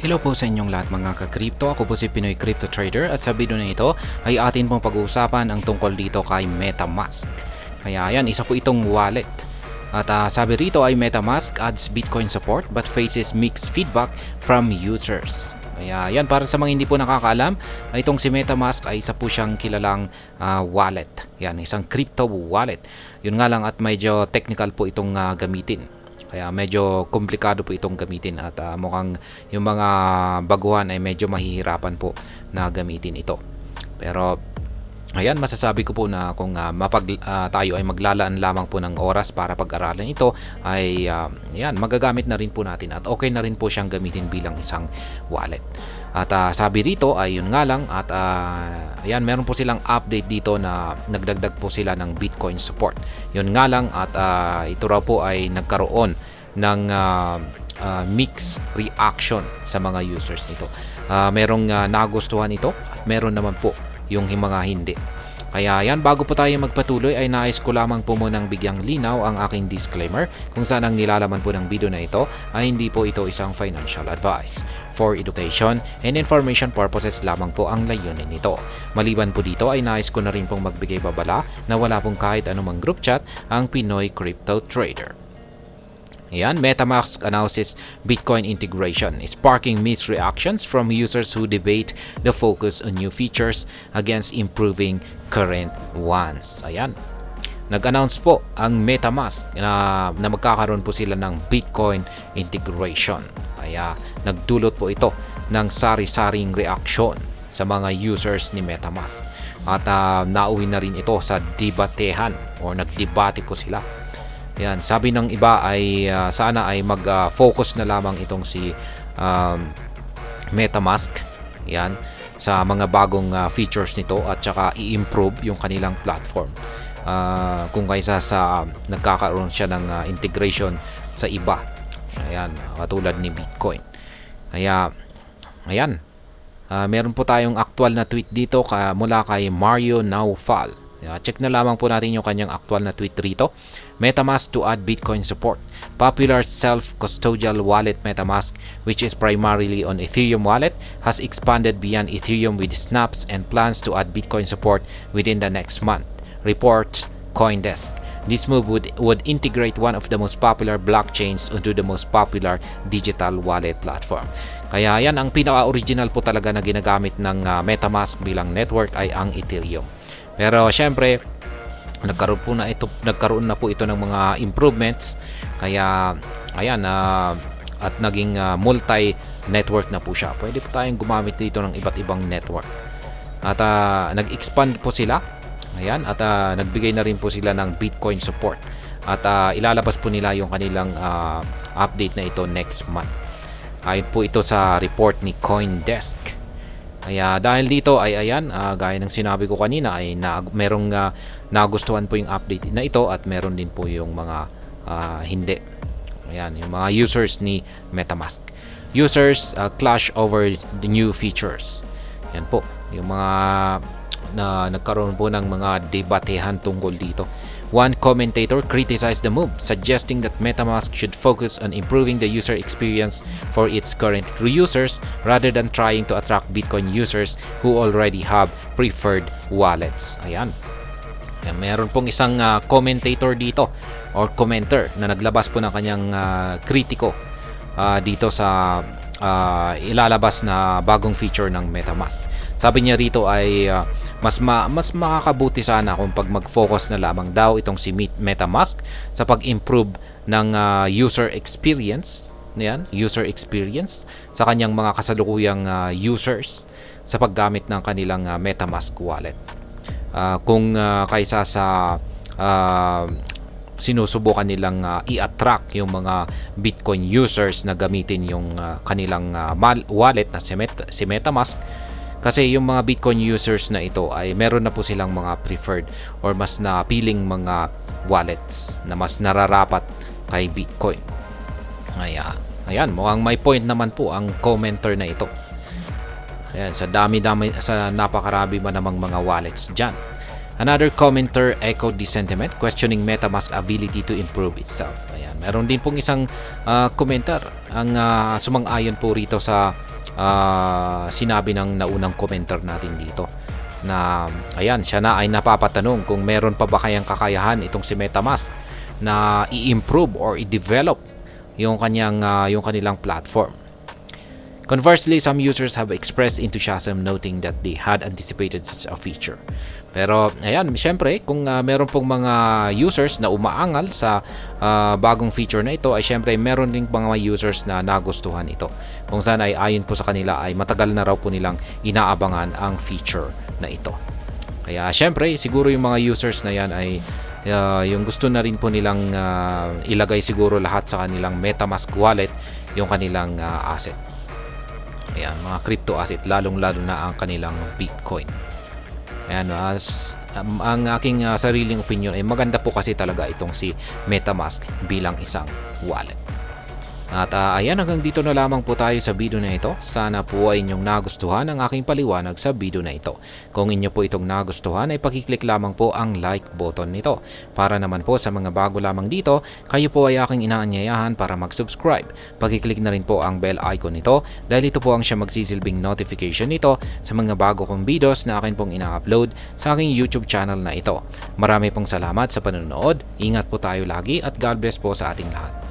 Hello po sa inyong lahat mga ka-crypto. Ako po si Pinoy Crypto Trader at sa video na ito ay atin pong pag-uusapan ang tungkol dito kay MetaMask. Kaya yan, isa po itong wallet. At sabi rito ay MetaMask adds Bitcoin support but faces mixed feedback from users. Kaya yan, para sa mga hindi po nakakaalam, itong si MetaMask ay isa po siyang kilalang wallet. Yan, isang crypto wallet. Yun nga lang at medyo technical po itong gamitin. Kaya medyo komplikado po itong gamitin at mukhang yung mga baguhan ay medyo mahihirapan po na gamitin ito. Pero ayan, masasabi ko po na kung tayo ay maglalaan lamang po ng oras para pag-aralan ito ay ayan, magagamit na rin po natin at okay na rin po siyang gamitin bilang isang wallet. At sabi rito ay yun nga lang at ayan, meron po silang update dito na nagdagdag po sila ng Bitcoin support. Yun nga lang at ito raw po ay nagkaroon ng mixed reaction sa mga users nito. Merong nagustuhan ito at meron naman po yung mga hindi. Kaya yan, bago po tayo magpatuloy ay nais ko lamang po munang bigyang linaw ang aking disclaimer kung saan ang nilalaman po ng video na ito ay hindi po ito isang financial advice. For education and information purposes lamang po ang layunin nito. Maliban po dito ay nais ko na rin pong magbigay babala na wala pong kahit anumang group chat ang Pinoy Crypto Trader. Ayan, MetaMask announces Bitcoin integration, sparking mixed reactions from users who debate the focus on new features against improving current ones. Ayan, nag-announce po ang MetaMask na magkakaroon po sila ng Bitcoin integration. Kaya nagdulot po ito ng sari-saring reaksyon sa mga users ni MetaMask. At nauwi na rin ito sa debatehan o nagdebate po sila. Yan, sabi ng iba ay sana ay mag-focus na lamang itong si MetaMask yan sa mga bagong features nito at saka i-improve yung kanilang platform. Kung kaysa sa nagkakaroon siya ng integration sa iba. Ayan, katulad ni Bitcoin. Kaya ayan, meron po tayong actual na tweet dito mula kay Mario Naufal. Check na lamang po natin yung kanyang actual na tweet rito. MetaMask to add Bitcoin support. Popular self-custodial wallet MetaMask, which is primarily on Ethereum wallet, has expanded beyond Ethereum with snaps and plans to add Bitcoin support within the next month, reports CoinDesk. This move would integrate one of the most popular blockchains onto the most popular digital wallet platform. Kaya yan, ang pinaka-original po talaga na ginagamit ng MetaMask bilang network ay ang Ethereum. Pero syempre, nagkaroon na po ito ng mga improvements. Kaya ayan, at naging multi-network na po siya. Pwede po tayong gumamit dito ng iba't ibang network. At nag-expand po sila. Ayan, at nagbigay na rin po sila ng Bitcoin support. At ilalabas po nila yung kanilang update na ito next month. Ayon po ito sa report ni CoinDesk. Kaya dahil dito ay ayan, gaya ng sinabi ko kanina ay merong nagustuhan po yung update na ito at meron din po yung mga hindi. Ayan, yung mga users ni MetaMask. Users clash over the new features. Yan po, yung mga nagkaroon po ng mga debatehan tungkol dito. One commentator criticized the move, suggesting that MetaMask should focus on improving the user experience for its current users rather than trying to attract Bitcoin users who already have preferred wallets. Ayan. Meron pong isang commentator dito or commenter na naglabas po ng kanyang kritiko dito sa ilalabas na bagong feature ng MetaMask. Sabi niya rito ay mas makakabuti sana kung pag mag-focus na lamang daw itong si MetaMask sa pag-improve ng user experience sa kanyang mga kasalukuyang users sa paggamit ng kanilang MetaMask wallet. Kung kaysa sa sinusubukan nilang i-attract yung mga Bitcoin users na gamitin yung kanilang wallet na si MetaMask. Kasi yung mga Bitcoin users na ito ay meron na po silang mga preferred or mas napiling mga wallets na mas nararapat kay Bitcoin. Ayan, mukhang may point naman po ang commenter na ito. Ayan, sa napakarami man namang mga wallets dyan. Another commenter echoed the sentiment, questioning MetaMask's ability to improve itself. Ayan, meron din pong isang commenter ang sumang-ayon po rito sa sinabi ng naunang commenter natin dito na ayan, siya na ay napapatanong kung meron pa ba kayang kakayahan itong si MetaMask na i-improve or i-develop yung kanilang platform. Conversely, some users have expressed enthusiasm noting that they had anticipated such a feature. Pero ayan, syempre kung meron pong mga users na umaangal sa bagong feature na ito, ay syempre meron ding mga users na nagustuhan ito. Kung saan ay ayon po sa kanila ay matagal na raw po nilang inaabangan ang feature na ito. Kaya syempre siguro yung mga users na yan ay yung gusto na rin po nilang ilagay siguro lahat sa kanilang MetaMask wallet yung kanilang asset. Ayan, mga crypto asset, lalong-lalo na ang kanilang Bitcoin. Ayan, ang aking sariling opinion ay maganda po kasi talaga itong si MetaMask bilang isang wallet. At ayan, hanggang dito na lamang po tayo sa video na ito. Sana po ay inyong nagustuhan ang aking paliwanag sa video na ito. Kung inyo po itong nagustuhan ay pakiclick lamang po ang like button nito. Para naman po sa mga bago lamang dito, kayo po ay aking inaanyayahan para mag-subscribe. Pakiclick na rin po ang bell icon nito dahil ito po ang siya magsisilbing notification nito sa mga bago kong videos na akin pong ina-upload sa aking YouTube channel na ito. Marami pong salamat sa panonood. Ingat po tayo lagi at God bless po sa ating lahat.